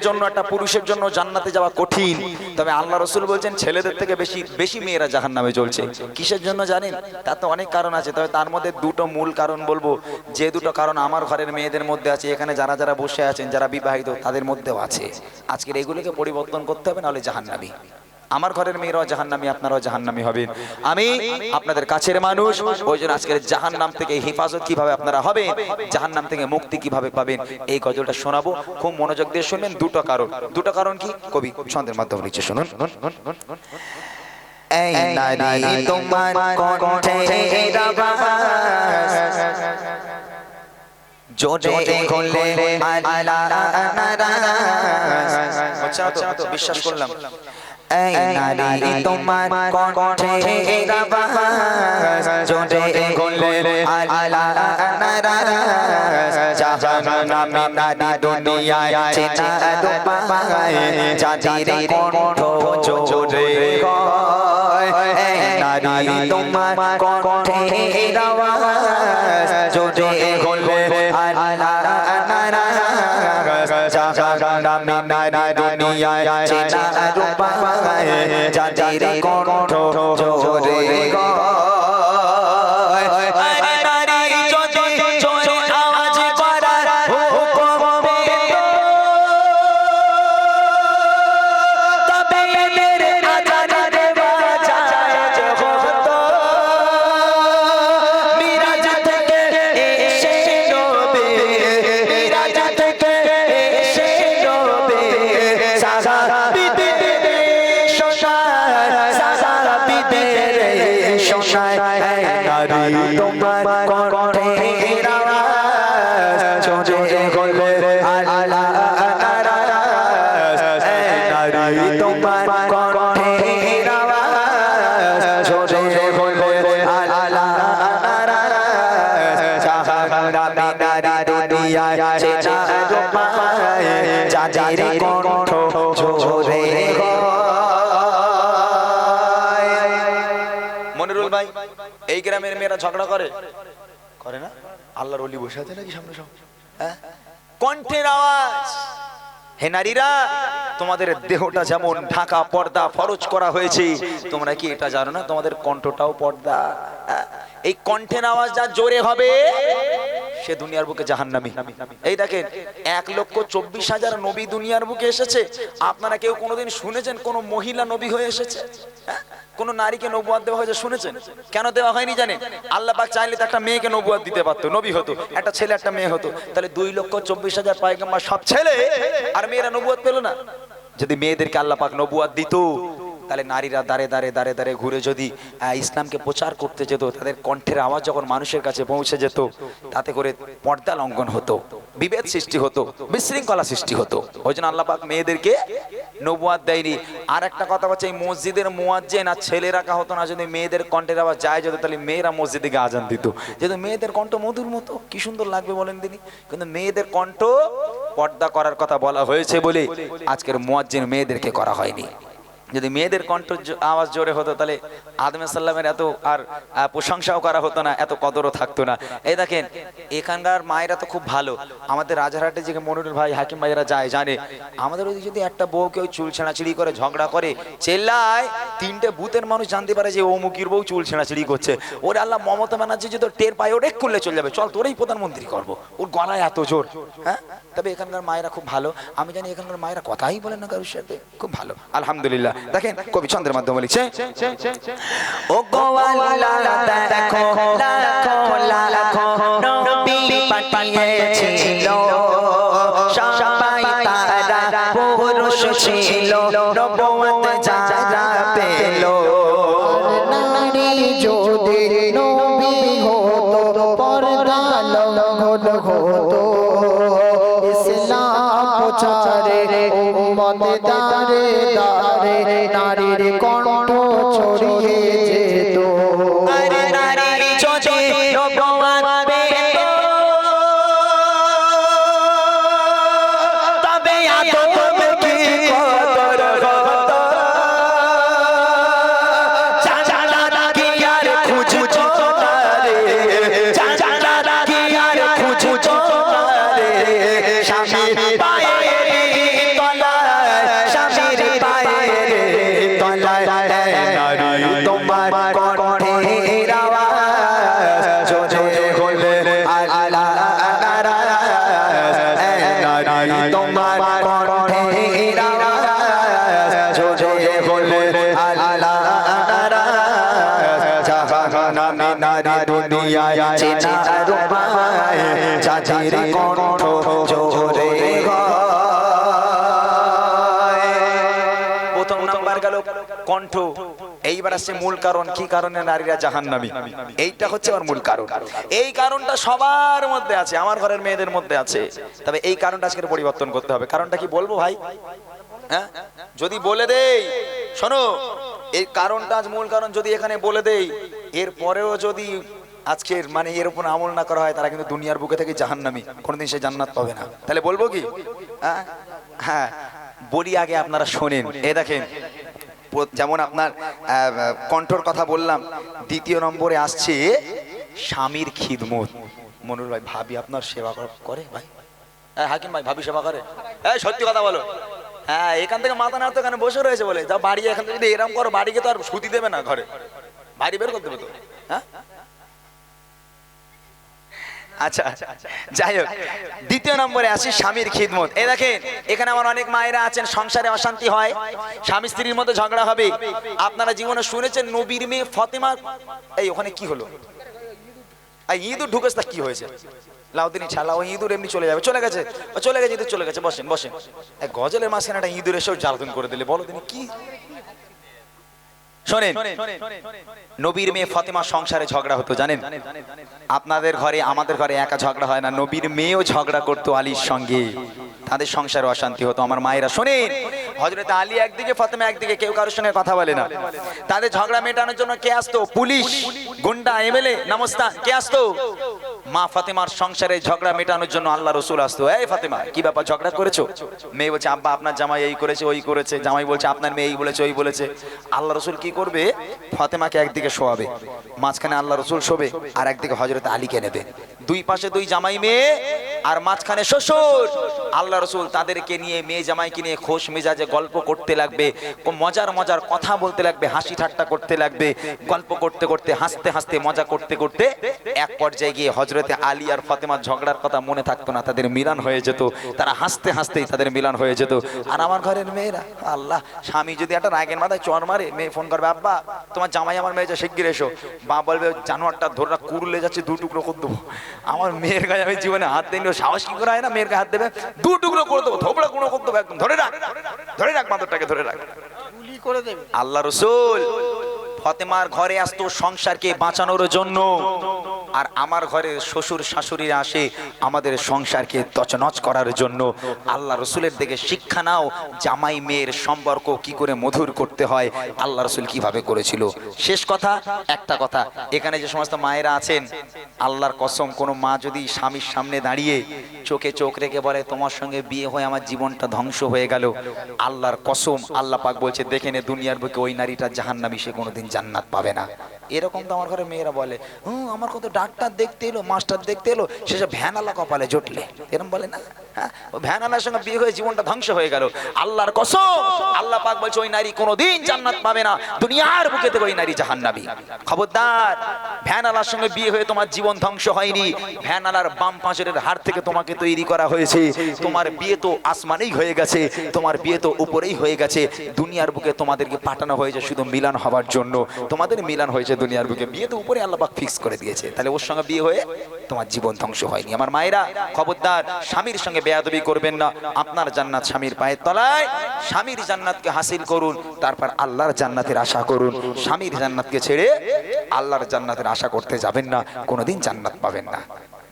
জন্য একটা পুরুষের জন্য জান্নাতে যাওয়া কঠিন, তবে আল্লাহ রাসূল বলছেন ছেলেদের থেকে বেশি বেশি মেয়েরা জাহান্নামে চলছে। কিসের জন্য জানেন? তার তো অনেক কারণ আছে, তবে তার মধ্যে দুটো মূল কারণ বলবো, যে দুটো কারণ আমার ঘরের মেয়েদের মধ্যে আছে, এখানে যারা যারা বসে আছেন যারা বিবাহিত তাদের মধ্যেও আছে। আজকের এগুলোকে পরিবর্তন করতে হবে, নাহলে জাহান্নামী। আমার ঘরের মেয়েরাও জাহান্নামী, আপনারাও জাহান্নামী হবেন। আমি আপনাদের কাছের মানুষ, ওই জন্য আজকের জাহান্নাম থেকে হিফাজত কিভাবে আপনারা হবে, জাহান্নাম থেকে মুক্তি কিভাবে পাবেন, এই গজলটা শোনাবো। খুব মনোযোগ দিয়ে শুনবেন। দুটো কারণ। দুটো কারণ কি কবি ছন্দের মাধ্যমে লিখছে, শুনুন। এই নারী তোমার কণ্ঠের আওয়াজ জোরে হলে আল্লাহ নারাজ। আচ্ছা তো বিশ্বাস করলাম। এই নারী তোমার কণ্ঠের আওয়াজ জোরে হলে আল্লাহ নারাজ। জাহান্নামে নারী দুনিয়ায় চেনা রূপায়, যাদের কণ্ঠ জোরে হয়। এই নারী তোমার কণ্ঠের আওয়াজ জোরে হলে আল্লাহ নারাজ। জাহান্নামে নারী দুনিয়ায় চেনা রূপায়, যাদের কণ্ঠ জোরে হয়। মনিরুল ভাই, এই গ্রামের মেয়েরা ঝগড়া করে না? আল্লাহর ওলি বসে আছে নাকি সামনে সব? হ্যাঁ, কণ্ঠের আওয়াজ। হে নারীরা, তোমাদের দেহটা যেমন ঢাকা পর্দা ফরজ করা হয়েছে, তোমরা কি এটা জানো না তোমাদের কণ্ঠটাও পর্দা? এই কণ্ঠের আওয়াজ যা জোরে হবে সে দুনিয়ার বুকে জাহান্নামী। এই দেখেন 1,24,000 নবী দুনিয়ার বুকে এসেছে। আপনারা কেউ কোনোদিন শুনেছেন কোন মহিলা নবী হয়ে এসেছে? কোন নারীকে নবুয়ত দেওয়া হয়েছে শুনেছেন? কেন দেওয়া হয়নি জানেন? আল্লাহ পাক চাইলে তো একটা মেয়েকে নবুয়ত দিতে পারতো, নবী হতো, একটা ছেলে একটা মেয়ে হতো। তাহলে 2,24,000 পয়গম্বর সব ছেলে আর মেয়েরা নবুয়ত পেল না? যদি মেয়েদেরকে আল্লাহ পাক নবুয়ত দিত, তাহলে নারীরা দাঁড়ে দাঁড়ে দাঁড়ে দাঁড়ে ঘুরে যদি ইসলামকে প্রচার করতে যেত, তাদের কণ্ঠের আওয়াজ যখন মানুষের কাছে পৌঁছে যেত, তাতে করে পর্দা লঙ্ঘন হতো, বিভেদ সৃষ্টি হতো, বিশৃঙ্খলা সৃষ্টি হতো। ওই জন্য আল্লাহ পাক মেয়েদেরকে নবুয়ত দেয়নি। আর একটা কথা হচ্ছে, এই মসজিদের মুয়াজ্জিন আর ছেলে রাখা হতো না। যদি মেয়েদের কণ্ঠের আওয়াজ যায় যেত, তাহলে মেয়েরা মসজিদে গিয়ে আজান দিত। যেহেতু মেয়েদের কণ্ঠ মধুর মতো, কি সুন্দর লাগবে বলেন তিনি। কিন্তু মেয়েদের কণ্ঠ পর্দা করার কথা বলা হয়েছে বলে আজকের মুয়াজ্জিন মেয়েদেরকে করা হয়নি। যদি মেয়েদের কণ্ঠ আওয়াজ জোরে হতো, তাহলে আদম সাল্লামের এত আর প্রশংসাও করা হতো না, এত কদরও থাকতো না। এই দেখেন এখানকার মায়েরা তো খুব ভালো। আমাদের রাজারহাটে যে মনিরুল ভাই হাকিম ভাইরা যায় জানে, আমাদের ওই যদি একটা বউ কেউ চুল ছেঁড়াছিড়ি করে ঝগড়া করে চেল্লায়, 3টে ভূতের মানুষ জানতে পারে যে ও মুকির বউ চুল ছেঁড়াছিড়ি করছে। ওরে আল্লাহ, মমতা ব্যানার্জি যদি টের পায়, ওরে খুললে চলে যাবে, চল তোরেই প্রধানমন্ত্রী করবো, ওর গলায় এত জোর। হ্যাঁ, তবে এখানকার মায়েরা খুব ভালো। আমি জানি এখানকার মায়েরা কথাই বলেন না কারোর সাথে, খুব ভালো আলহামদুলিল্লাহ। দেখেন কবি ছন্দের মাধ্যমে লিখছে, ও গো আল্লাহ দেখো লাখো লাখো নবী পাঠিয়েছিল, সবাই তারা পুরুষ ছিল, নবুয়ত যারা পেল। নারী যদি নবী হতো, পর্দা লঙ্ঘন হতো, ইসলাম প্রচারে উম্মত দাঁড়ে দাঁড়ে নারীর কণ্ঠ ছড়িয়ে যেত। আরে নারী যদি নবুয়ত পেত, তবে আদম কি কদর হতো। জানা কি আর খুঁজছো না রে, জানা কি আর খুঁজছো না রে, স্বামী পায়ে কণ্ঠের আওয়াজ জোরে বলে আল্লাহ নারাজ জাহান্নামে নারী দুনিয়ায় চেনার উপায় যাদের কণ্ঠ জোরে হয়। প্রথম নাম্বার গেল কণ্ঠ। এইবার আসছে মূল কারণ, কি কারণে নারীরা জাহান্নামী, এইটা হচ্ছে আমার মূল কারণ। এই কারণটা সবার মধ্যে আছে, আমার ঘরের মেয়েদের মধ্যে আছে, তবে এই কারণটা আজকে পরিবর্তন করতে হবে। কারণটা কি বলবো ভাই? হ্যাঁ, যদি বলে দেই, শোনো, এই কারণটা আজ মূল কারণ যদি এখানে বলে দেই, এর পরেও যদি আজকের মানে এর উপর আমল না করা হয়, তারা কিন্তু দুনিয়ার বুকে থেকে জাহান্নামী, কোনোদিন সে জান্নাত পাবে না। তাহলে বলবো কি? হ্যাঁ, বলি আগে আপনারা শোনেন। এ দেখেন, যেমন আপনার কণ্ঠর কথা বললাম, দ্বিতীয় নম্বরে আসছে স্বামীর খিদমত। মনুর ভাই, ভাবি আপনার সেবা করে ভাই? হাকিম ভাই, ভাবি সেবা করে? সত্যি কথা বলো। হ্যাঁ, এখান থেকে মাথা নাড়তে এখানে বসে রয়েছে বলে যা বাড়ি, এখান থেকে যদি এরকম করো বাড়িকে তো আর সুতি দেবে না, ঘরে বাড়ি বের করতে হবে তো। হ্যাঁ, আচ্ছা, যাই হোক, দ্বিতীয় নম্বরে আসি স্বামীর খিদমত। এই দেখেন, এখানে আমার অনেক মায়েরা আছেন, সংসারে অশান্তি হয়, স্বামী স্ত্রীর মধ্যে ঝগড়া হবে। আপনারা জীবনে শুনেছেন নবীর মেয়ে ফাতেমা, এই ওখানে কি হলো? ইঁদুর ঢুকেছে, তা কি হয়েছে? লাউদিনী ছালা, ও ইঁদুর এমনি চলে যাবে, চলে গেছে, ইঁদুর চলে গেছে, বসেন বসেন। গজলের মাঝখানে একটা ইঁদুর এসেও জ্বালাতন করে দিলে, বলো তিনি কি? শোনেন, নবীর মেয়ে ফাতেমা সংসারে ঝগড়া হতো, জানেন? আপনাদের ঘরে আমাদের ঘরে একা ঝগড়া হয় না, নবীর মেয়েও ঝগড়া করতো আলীর সঙ্গে, তাদের সংসারে অশান্তি হতো। আমার মায়েরা শোনেন, হযরত আলী একদিকে, ফাতেমা একদিকে, কেউ কারোর সঙ্গে কথা বলে না। তাদের ঝগড়া মেটানোর জন্য কে আসতো? পুলিশ, গুন্ডা, এমএলএ, নামস্তান, কে আসতো? মা ফাতেমার সংসারে ঝগড়া মেটানোর জন্য আল্লাহ রসুল আসতো। এই ফাতেমা, কি ব্যাপার, ঝগড়া করেছো? মেয়ে বলছে, আব্বা আপনার জামাই এই করেছে ওই করেছে। জামাই বলছে, আপনার মেয়ে এই বলেছে ওই বলেছে। আল্লাহ রসুল কি করবে? ফাতেমাকে একদিকে শোয়াবে, মাঝখানে আল্লাহ রসুল শোবে, আর একদিকে হযরত আলীকে নেবে। দুই পাশে দুই জামাই মেয়ে, আর মাঝখানে শ্বশুর। আল্লাহ রসুল তাদেরকে নিয়ে, মেয়ে জামাইকে নিয়ে খোশ মেজাজে গল্প করতে লাগবে, মজার মজার কথা বলতে লাগবে, হাসি ঠাট্টা করতে লাগবে। গল্প করতে করতে, হাসতে হাসতে, মজা করতে করতে এক পর্যায়ে গিয়ে হযরতে আলী আর ফাতেমার ঝগড়ার কথা মনে থাকতো না, তাদের মিলন হয়ে যেত। তারা হাসতে হাসতেই তাদের মিলন হয়ে যেত। আর আমার ঘরের মেয়েরা, আল্লাহ, স্বামী যদি একটা রাগের মাথায় চড় মারে, মেয়ে ফোন করবে, আব্বা তোমার জামাই আমার মেয়ে যা, শিগগির এসো। মা বলবে, জানোয়ারটা ধরে কুড়লে যাচ্ছে, দু টুকরো করে দেবো। আমার মেয়ের গায়ে আমি জীবনে হাত দিইনি, সাহস কি করে হয় না মেয়ের গায়ে হাত দেবে? দু টুকরো করে দেবো, থোবড়া গুঁড়ো করে দেবো, একদম ধরে রাখ, ধরে রাখ, মাদরটাকে ধরে রাখ, গুলি করে দেবে। আল্লাহ রসুল ফাতেমার ঘরে আসতো সংসারকে বাঁচানোর জন্য, আর আমার ঘরে শ্বশুর শাশুড়িরা আসে আমাদের সংসারকে তছনছ করার জন্য। আল্লাহ রসুলের দিকে শিক্ষা নাও, জামাই মেয়ের সম্পর্ক কি করে মধুর করতে হয়, আল্লাহ রসুল কিভাবে করেছিল। শেষ কথা, একটা কথা, এখানে যে সমস্ত মায়েরা আছেন, আল্লাহর কসম, কোনো মা যদি স্বামীর সামনে দাঁড়িয়ে চোখে চোখ রেখে বলে, তোমার সঙ্গে বিয়ে হয়ে আমার জীবনটা ধ্বংস হয়ে গেল, আল্লাহর কসম, আল্লাহ পাক বলছে, দেখে নে, দুনিয়ার বুকে ওই নারীটা জাহান্নামী, সে কোনোদিন জান্নাত পাবে না। এরকম তো আমার ঘরে মেয়েরা বলে, আমার কত ডাক্তার দেখতে এলো, মাস্টার দেখতে এলো, সেসব ভ্যানালা কপালে জুটলে, এরকম বলে না? হ্যাঁ, ও ভ্যানালার সঙ্গে বিয়ে হয়ে জীবনটা ধ্বংস হয়ে গেল। আল্লাহর কসম, আল্লাহ পাক বলছে, ওই নারী কোনোদিন জান্নাত পাবে না, দুনিয়ার বুকে থেকে ওই নারী জাহান্নামী। খবরদার, ভ্যানালার সঙ্গে বিয়ে হয়ে তোমার জীবন ধ্বংস হয়নি, ভ্যানালার বাম পাঁজরের হাড় থেকে তোমাকে তৈরি করা হয়েছে। তোমার বিয়ে তো আসমানেই হয়ে গেছে, তোমার বিয়ে তো উপরেই হয়ে গেছে। দুনিয়ার বুকে তোমাদেরকে পাঠানো হয়েছে শুধু মিলন হওয়ার জন্য, তোমাদের মিলন হয়েছে দুনিয়ার বুকে, বিয়ে তো উপরে আল্লাহ পাক ফিক্স করে দিয়েছে। তাহলে ওর সঙ্গে বিয়ে হয়ে তোমার জীবন ধ্বংস হয়নি। আমার মায়েরা, খবরদার, স্বামীর সঙ্গে বেয়াদবি করবেন না। আপনার জান্নাত স্বামীর পায়ের তলায়, স্বামীর জান্নাতকে হাসিল করুন, তারপর আল্লাহর জান্নাতের আশা করুন। স্বামীর জান্নাতকে ছেড়ে আল্লাহর জান্নাতের আশা করতে যাবেন না, কোনোদিন জান্নাত পাবেন না।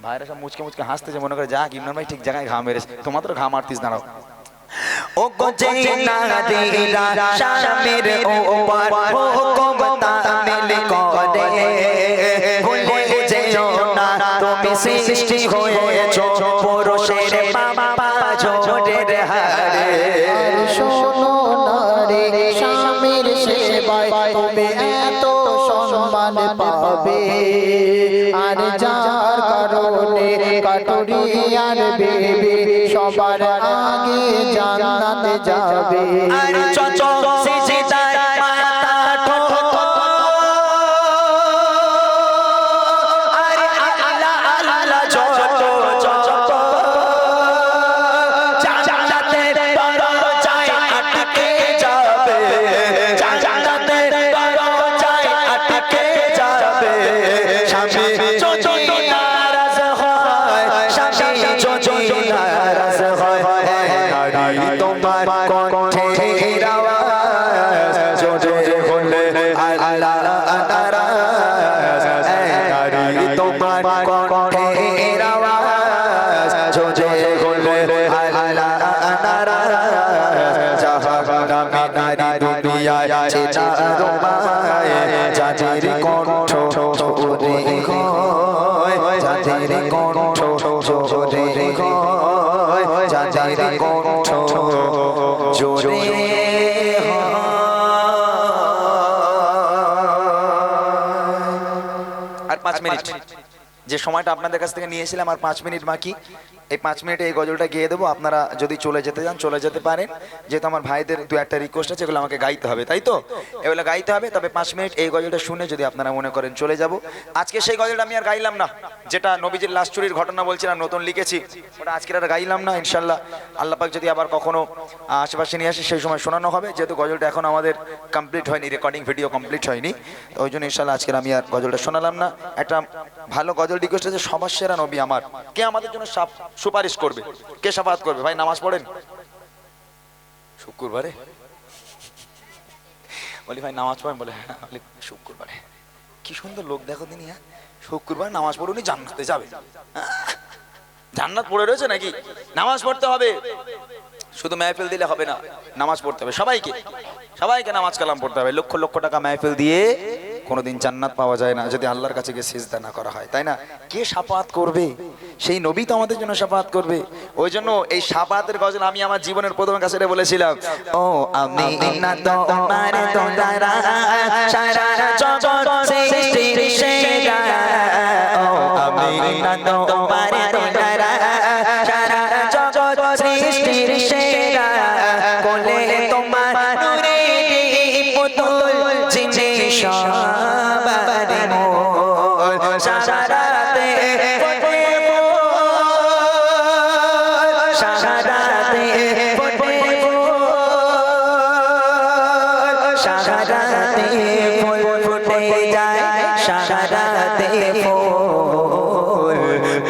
ভাইরা সব মুচকে মুচকে হাসতেছে, মনে করে, যাক, ইমরান ভাই ঠিক জায়গায় ঘা মেরেছে। তোমাদের ঘা মারতিস, দাঁড়াও। ও গজে নাদিরা শামের ওপর হুকুম তামিল করে, ভুলে যেও না তুমি সৃষ্টি হয়েছো পুরুষের পাপা জোরের হারে। শোনো নারে, স্বামীর সেবায় তুমি এত সম্মান পাবে, আর যার কারণে কাটুরি আর বেবি সবার আগে জান্নাতে যাবে। আর চচো সিজদায় মাথা ঠোকো, আর আল্লাহ আল্লাহ যত যত জান্নাতের তোমার কণ্ঠের আওয়াজ জোরে হলে আল্লাহ নারাজ নারী তোমার কণ্ঠের আওয়াজ জোরে হলে আল্লাহ নারাজ জাহানামে নারী দুনিয়ায় চেনা রোমায় যাদের কণ্ঠ জোরে হয় যাদের কণ্ঠ জোরে হয় যাদের কণ্ঠ জোরে আর 5 মিনিট যে সময়টা আপনাদের কাছ থেকে নিয়েছিলাম আর 5 মিনিট বাকি। এই 5 মিনিটে এই গজলটা গেয়ে দেবো। আপনারা যদি চলে যেতে চান চলে যেতে পারেন, যেহেতু আমার ভাইদের দু একটা রিকোয়েস্ট আছে, এগুলো আমাকে গাইতে হবে, তাই তো? এগুলো গাইতে হবে। তবে 5 মিনিট এই গজলটা শুনে যদি আপনারা মনে করেন চলে যাব। আজকে সেই গজলটা আমি আর গাইলাম না, যেটা নবীজির লাশ চুরির ঘটনা বলছিলাম, নতুন লিখেছি, ওটা আজকে আর গাইলাম না। ইনশাল্লাহ আল্লাহ পাক যদি আবার কখনো আশেপাশে নিয়ে আসে সেই সময় শোনানো হবে, যেহেতু গজলটা এখন আমাদের কমপ্লিট হয়নি, রেকর্ডিং ভিডিও কমপ্লিট হয়নি, তো ওই জন্য ইনশাল্লাহ আজকে আমি আর গজলটা শোনালাম না। একটা ভালো গজল রিকোয়েস্ট আছে, সবার সেরা নবী আমার, কে আমাদের জন্য সুপারিশ করবে, কে শাফাআত করবে? ভাই নামাজ পড়েন শুক্রবারে? বলি ভাই নামাজ পড়েন? বলে হ্যাঁ। বলি শুক্রবারে? কি সুন্দর লোক দেখো তিনি, হ্যাঁ শুক্রবার নামাজ পড়ুনি জান্নাতে যাবে। জান্নাত পড়ে রয়েছে নাকি? নামাজ পড়তে হবে, শুধু মেহফিল দিলে হবে না, নামাজ পড়তে হবে। সবাইকে সবাইকে নামাজ কালাম পড়তে হবে। লক্ষ লক্ষ টাকা মেহফিল দিয়ে কোনোদিন জান্নাত পাওয়া যায় না যদি আল্লাহর কাছে গিয়ে সিজদা না করা হয়, তাই না? কে শাফাআত করবে? সেই নবী তো আমাদের জন্য শাফাআত করবে। ওই জন্য এই শাফাআতের গজল আমি আমার জীবনের প্রথম কাছে বলেছিলাম, ও আমি না তোমার দোলারা সারা জগৎ সৃষ্টির সেরা, ও আমি না তোমার দোলারা সারা জগৎ সৃষ্টির সেরা, কোলে তোমার নূরের পুতুল চিনে সবার মন, সারাতে ফোটে ফুল, সারাতে ফোটে ফুল, সারাতে ফুল ফুটে যায়, সারাতে ফুল,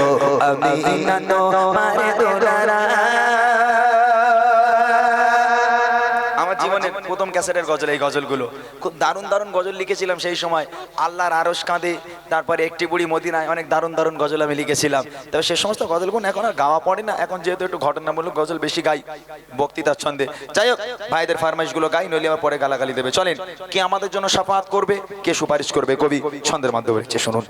ও আমি না তোমার দোলারা। আমার জীবনের প্রথম ক্যাসেটের গজল এই গজলগুলো, খুব দারুণ দারুণ গজল লিখেছিলাম সেই সময়। আল্লাহর আরশ কাঁদে, তারপরে একটি বুড়ি মদিনায়, অনেক দারুণ দারুণ গজল আমি লিখেছিলাম। তবে সে সমস্ত গজলগুলো এখন আর গাওয়া পড়ে না, এখন যেহেতু একটু ঘটনামূলক গজল বেশি গাই বক্তৃতার ছন্দে। যাই হোক, ভাইদের ফারমাইশগুলো গাই, নইলে আমার পরে গালাগালি দেবে। চলেন, কে আমাদের জন্য শাফাআত করবে, কে সুপারিশ করবে, কবি ছন্দের মাধ্যমে লিখছে, শুনুন।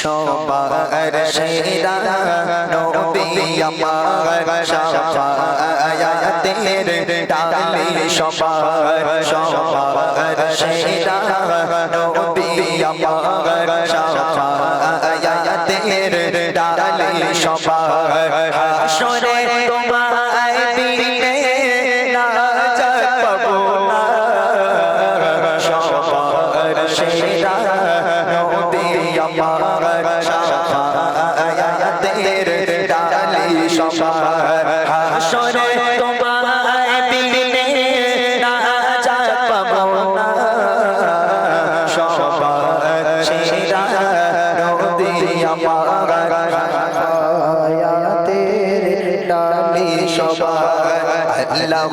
সবার সেরা নবী আমার শাফায়াতের ডালি, সবার সেরা নবী আমার শাফায়াতের ডালি, সবার হাসরে তোমায় বিনে নাজাত পাবো না, সবার সেরা নবী আমার শাফায়াতের ডালি, সবার হাসরে তোমায় বিনে নাজাত পাবো না, সবার সেরা নবী আমার শাফায়াতের ডালি, সবার আল্লাহ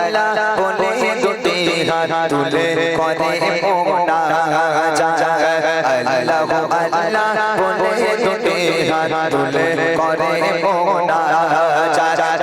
আল্লাহ বলে দুটি হাত তুলে করে মোনাজাত, আল্লাহ আল্লাহ বলে দুটি হাত তুলে করে মোনাজাত।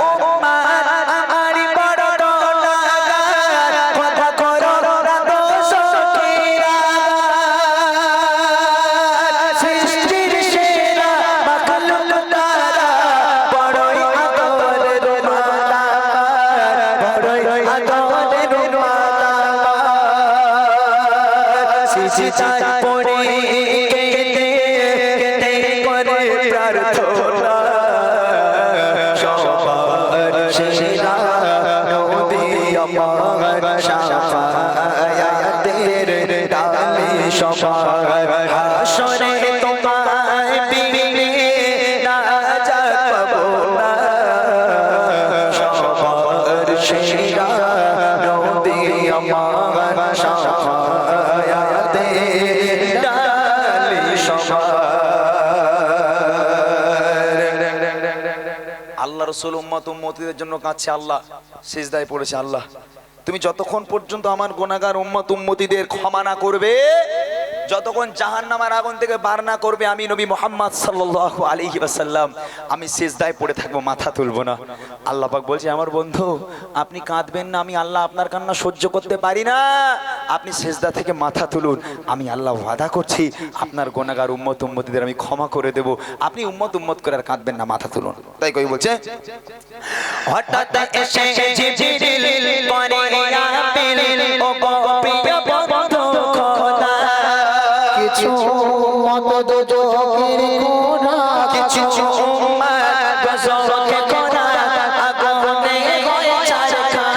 পড়ে কেটে করে প্রার্থনা, সবার সেরা নবী আমার শাফায়াতের ডালি, সবার হাসরে তোমায় বিনে নাজাত পাবো না, সবার সেরা নবী আমার শাফায়াতের ডালি, সবার। আল্লাহ রাসূল উম্মত উম্মতিদের জন্য কাঁদছে, আল্লাহ সিজদায় পড়েছে। আল্লাহ তুমি যতক্ষণ পর্যন্ত আমার গুনাহগার উম্মত উম্মতিদের ক্ষমা না করবে, যতক্ষণ জাহান্নামের আগুন থেকে বার না করবে, আমি নবী মুহাম্মদ সাল্লাল্লাহু আলাইহি ওয়াসাল্লাম আমি সিজদায় পড়ে থাকবো, মাথা তুলবো না। আল্লাহ পাক বলছে, আমার বন্ধু আপনি কাঁদবেন না, আমি আল্লাহ আপনার কান্না সহ্য করতে পারি না, আপনি সিজদা থেকে মাথা তুলুন, আমি আল্লাহ ওয়াদা করছি আপনার গুনাহগার উম্মত উম্মতিদের আমি ক্ষমা করে দেব, আপনি উম্মত উম্মত করে আর কাঁদবেন না, মাথা তুলুন। তাই কই বলছে, হঠাৎ এসে জিবরিল করে আপিল, ও গো প্রিয় বন্ধু খোদা, কিছু মদদ যোগের কোনা, কিছু উম্মত গজকে কোনা, আগুনে হয়ে চারখান,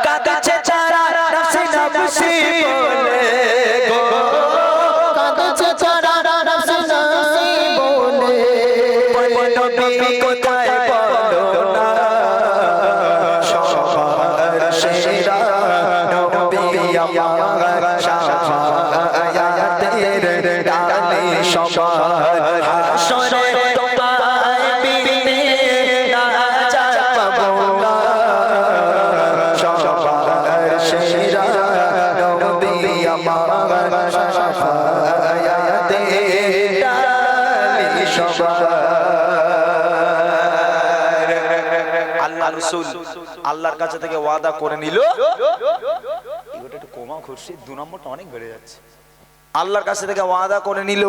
কাঁদছে যারা নফসি নফসি বলে গো, কাঁদছে যারা নফসি নফসি বলে, নবী কোথায় বলো না, সবার সেরা নবী আমার, শাফায়াতের ডালে সবার, হাসরে তোমায় বিনে নাজাত পাবো না, সবার সেরা নবী আমার, শাফায়াতের ডালে সবার। আল্লাহ রাসূল আল্লাহর কাছে থেকে ওয়াদা করে নিল, এটা একটু কমা খুশি, 2 নম্বরটা অনেক বেড়ে যাচ্ছে। আল্লাহর কাছে থেকে ওয়াদা করে নিল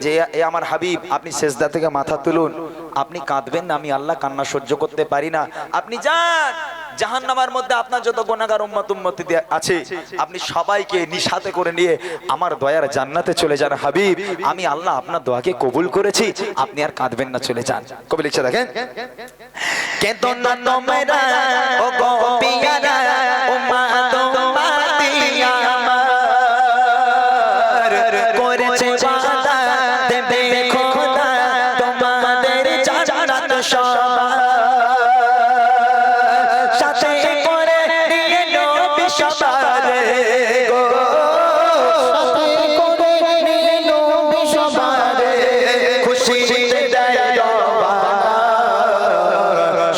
যে এ আমার হাবিব আপনি সিজদা থেকে মাথা তুলুন, আপনি কাঁদবেন না, আমি আল্লাহ কান্না সহ্য করতে পারি না, আপনি যান জাহান্নামের মধ্যে আপনার যত গুনাহগার উম্মত উম্মতি আছে আপনি সবাইকে নিশাতে করে নিয়ে আমার দয়ার জান্নাতে চলে যান হাবিব, আমি আল্লাহ আপনার দোয়াকে কবুল করেছি, আপনি আর কাঁদবেন না, চলে যান। কবি লিখছে দেখেন, কেতো না তোমরা ও গো পিয়ারা উম্মত উম্মতিয়া আমার, করেছে ওয়াদা দেবে খোদা তোমাদের জান্নাত সবার, সাথে করে নিয়ে নবী সবারে গো, সাথে করে নিয়ে নবী সবারে, খুশিতে দেয় রব্বানা,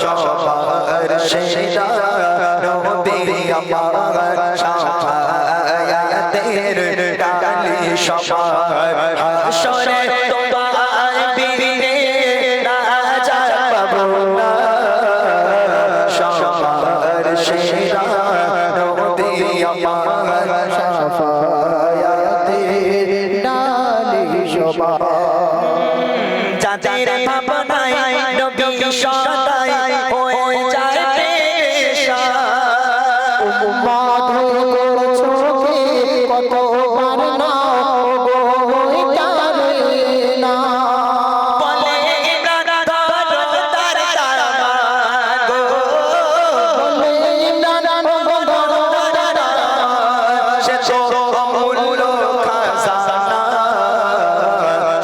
সবার সেরা নবী আমার, শাফায়াতের ডালে সবার, হাসরে তোমায় বিনে নাজাত পাবো না, সবার সেরা নবী আমার, শাফায়াতের ডালে সবার। যাদের ভাবনায় নবী সদাই হয়ে যায় পেশাব, উম্মত করেছো কি কতবার না গো তারে না, বলে ইমরান ধরো তার দামান গো, বলে ইমরান ধরো তার দামান, সে তো অমূল্য খাজানা,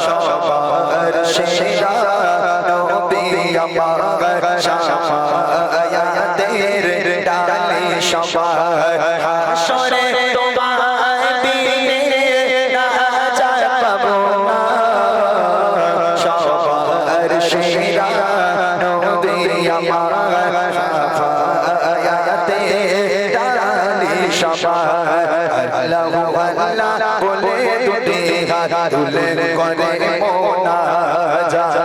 সবার সেরা নবী আমার, শাফায়াতের ডালে সবার, হাসরে তোমায় বিনে নাজাত পাবো না, সবার সেরা নবী আমার, শাফায়াতের ডালে সবার। আল্লাহু আল্লাহ বলে দুটি হাত তুলে করে মোনাজাত,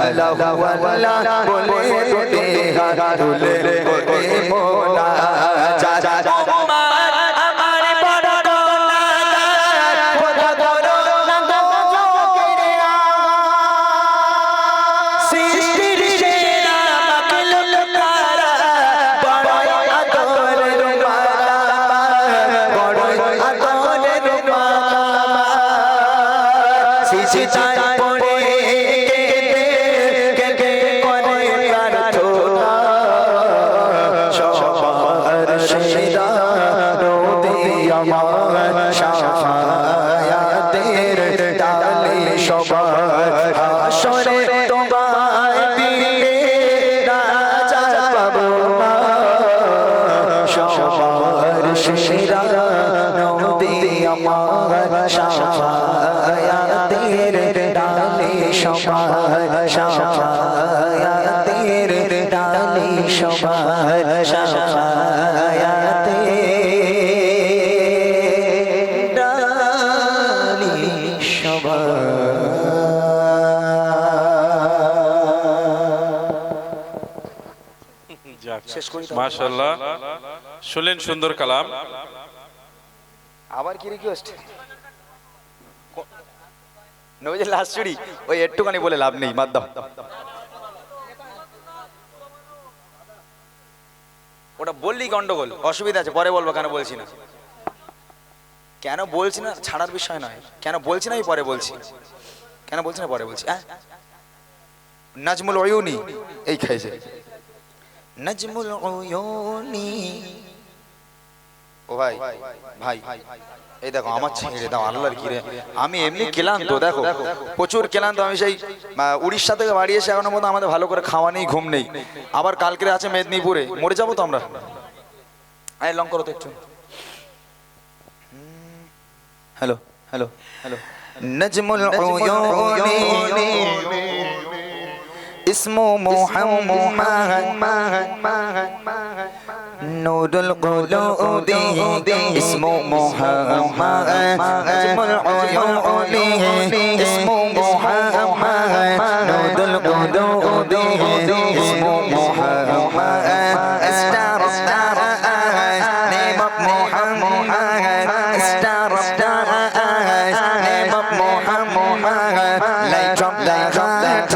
আল্লাহু আল্লাহ বলে দুটি হাত তুলে করে মোনাজাত, উম্মত আমার বড় গুনাহগার, খোদা করো না গো কিরিয়া, সৃষ্টির সেরা মাখলুক তারা, বড় আদরের মালা, বড় আদরের মালা, সিজদায় পড়ে কেঁদে করে প্রার্থনা, সবার সেরা নবী আমার, শাফায়াতের ডালে সবার, হাসরে তোমায় বিনে নাজাত পাবো না, সবার সেরা নবী আমার, শাফায়াতের ডালে সবার, শাফায়াতের সবার শাফায়াতে ডালি শেষ করি তো। মাশাআল্লাহ, শুনলেন সুন্দর কালাম। আবার কি রিকোয়েস্ট নবীজি লাস্ট চুরি ওই একটুখানি বলে লাভ নেই, বাদ দাও। ওটা বললি গন্ডগোল, অসুবিধা আছে, পরে বলবো। কেন বলছি না, কেন বলছি না ছাড়ার বিষয় নয়, কেন বলছি না আমি পরে বলছি, কেন বলছি না পরে বলছি। নাজমুল উয়ুনি এই খাইছে নাজমুল উয়ুনি। ও ভাই ভাই এই দেখো আমার ছেড়ে দাও, আল্লাহর কি রে, আমি এমনি ক্লান্ত, দেখো প্রচুর ক্লান্ত। আমি সেই উড়িষ্যা থেকে বাড়ি এসে এখনো মতো আমাদের ভালো করে খাওয়া নেই, ঘুম নেই, আবার কালকে আছে মেদিনীপুরে, মরে যাবো তো আমরা। এই লং করো তো একটু। Hello hello hello. নজমুল উয়ুনি ইসমু মুহাম্মদ নূরুল কুলুবি ইসমু মুহাম্মদ নজমুল উয়ুনি ইসমু মুহাম্মদ নূরুল কুলুবি ইসমু Muhammad star star name of Muhammad star star name of Muhammad light of the heart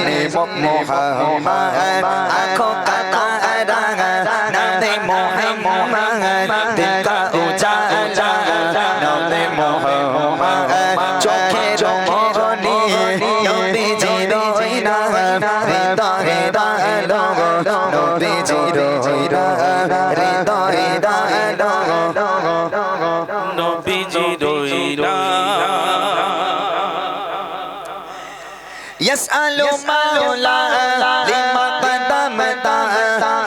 name of Muhammad आँखों का तारा नाम Muhammad दिल का उजाला नाम Muhammad चोखें रोमनी नबी जी रोइना रिदा रिदा लोगो नबी जी रोइना रिदा रिदा लोगो নবীজি রইরা يسأل مولا لما قدمت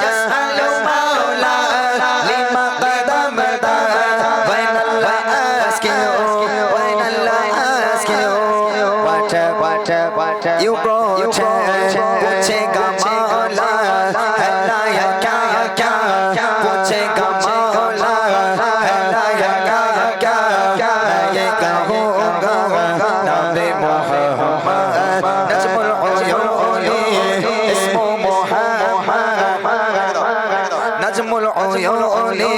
يسأل مولا لما قدمت وين الله asking وين الله asking what you brought पूछेगा मौला अल्लाह या क्या क्या पूछेगा मौला अल्लाह या क्या क्या मैं ये कहूँगा नाम मोहम्मद नजमुल उयूनी इस्मु मुहम्मद नजमुल उयूनी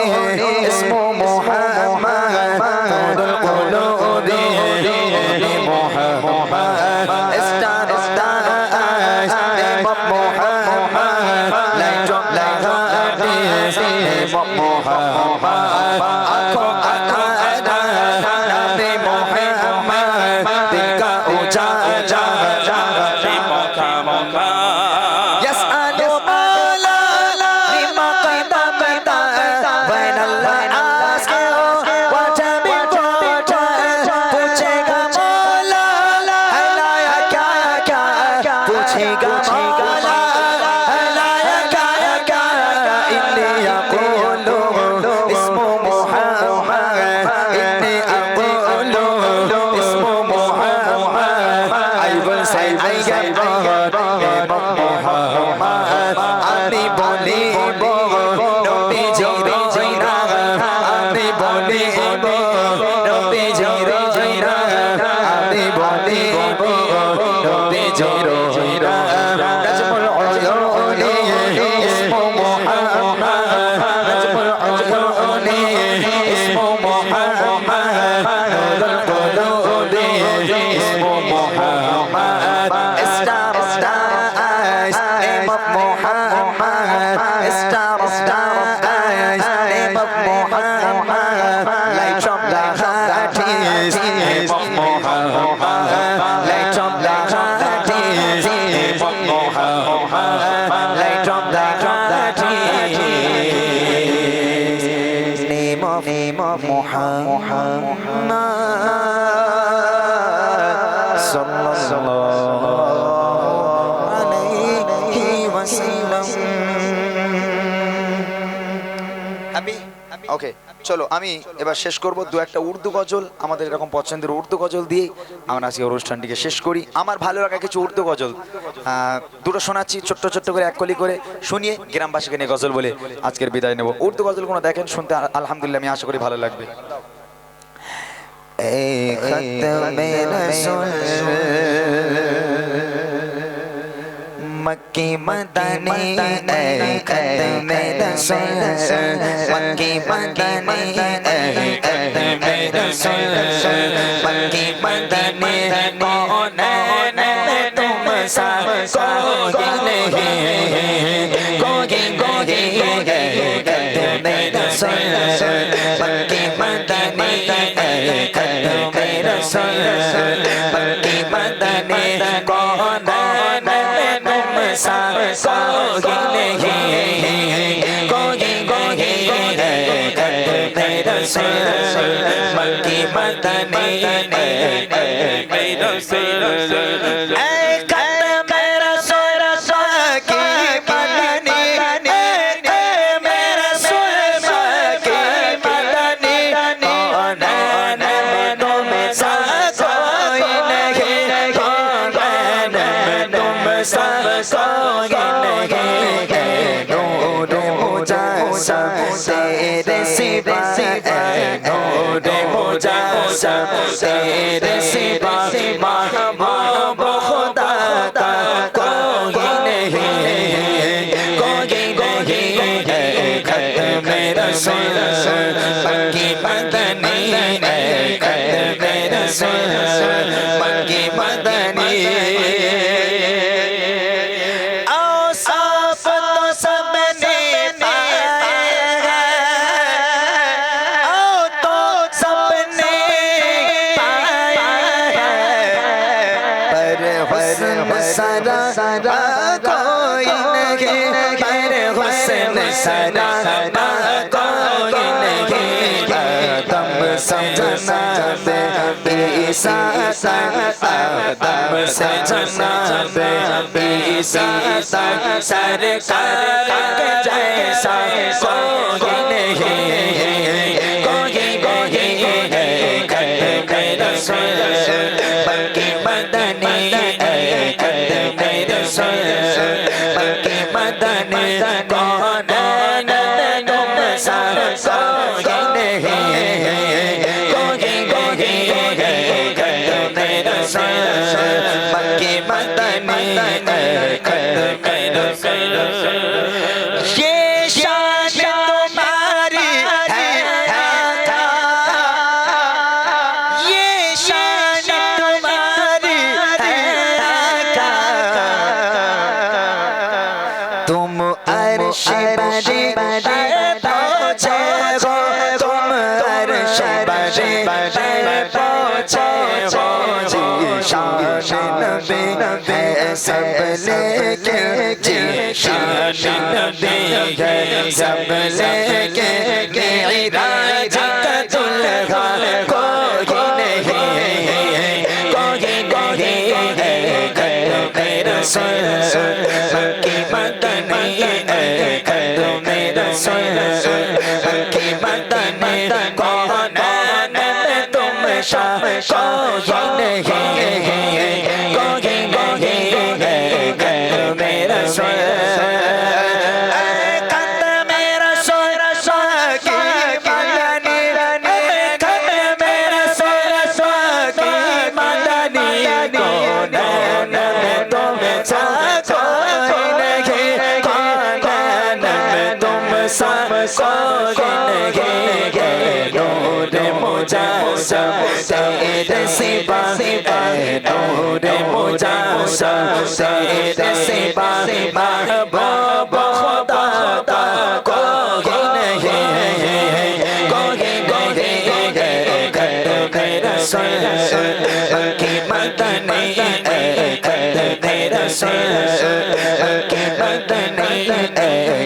इस्मु मुहम्मद नूरुल कुलूबी Muhammad star star name of Muhammad light of the heart name of Muhammad आँखों का तारा नाम मुहम्मद दिल का उजाला يسأل مولا لما قدمت وين الله asking what have you brought पूछेगा मौला अल्लाह या क्या पूछेगा मौला अल्लाह या क्या इन्नी अक़ूलु इस्मु मुहम्मद इन्नी अक़ूलु इस्मु Muhammad I will say I am God Muhammad আমি বলিব নবীজি রইনা আমি বলিব নবীজি রইনা আমি বলিব নবীজি রইনা নাজমুল উয়ুনি ইসমু মুহাম্মদ নাজমুল উয়ুনি ইসমু মুহাম্মদ নূরুল কুলুবি ইসমু Muhammad star star name of Muhammad star star name of Muhammad light of the heart name of Muhammad light of the heart name of Muhammad light of the heart name of Muhammad sallallahu alayhi wa sallam happy okay চলো আমি এবার শেষ করব দু একটা উর্দু গজল আমাদের এরকম পছন্দের উর্দু গজল দিয়ে আমরা আজকে অনুষ্ঠানটিকে শেষ করি আমার ভালো লাগা কিছু উর্দু গজল দুটো শোনাচ্ছি ছোট্ট ছোট্ট করে এক কলি করে শুনিয়ে গ্রামবাসীকে নিয়ে গজল বলে আজকের বিদায় নেব উর্দু গজল কোনো দেখেন শুনতে আলহামদুলিল্লাহ আমি আশা করি ভালো লাগবে मक्की मदनी खत्म रसूल मक्की मदनी खत्म रसूल मक्की मदनी कौन है तुम सा कोई नहीं कोई खत्म रसूल मक्की मदनी खत्म रसूल मक्की मदनी कौन मक्की मदनी तेरे सिवा तेरे सिवा महबूब खुदा का कोई नहीं कोई खत्म रसूल मक्की मदनी खत्म रसूल मक्की मदनी सदा सदा कोई नहीं पर हुस्न सदा सदा कोई नहीं तम समझना दे ईसा तम समझना दे ईसा सरकार के जैसा कोई नहीं कोई खत्म रसूल मक्की मदनी मक्की मदनी कौन तुम सा कोई नहीं कोई खत्म रसूल मक्की मदनी खत्म रसूल ये शान तुम्हारी है ये शान तुम्हारी है तुम अर्श बरी पहुँचे हो तुम अर्श बरी पहुँचे हो जी शान नबी है सब लेके जी शान नबी है सब लेके मेराज का दुल्हा कोई नहीं खत्म रसूल मक्की मदनी खत्म रसूल मक्की मदनी कौन तुम शाह कोई नहीं खत्म रसूल नूर मुजासम तेरे सिवा नूर मुजासम तेरे सिवा महबूब खुदा का कोई नहीं खत्म रसूल मक्की मदनी खत्म रसूल मक्की मदनी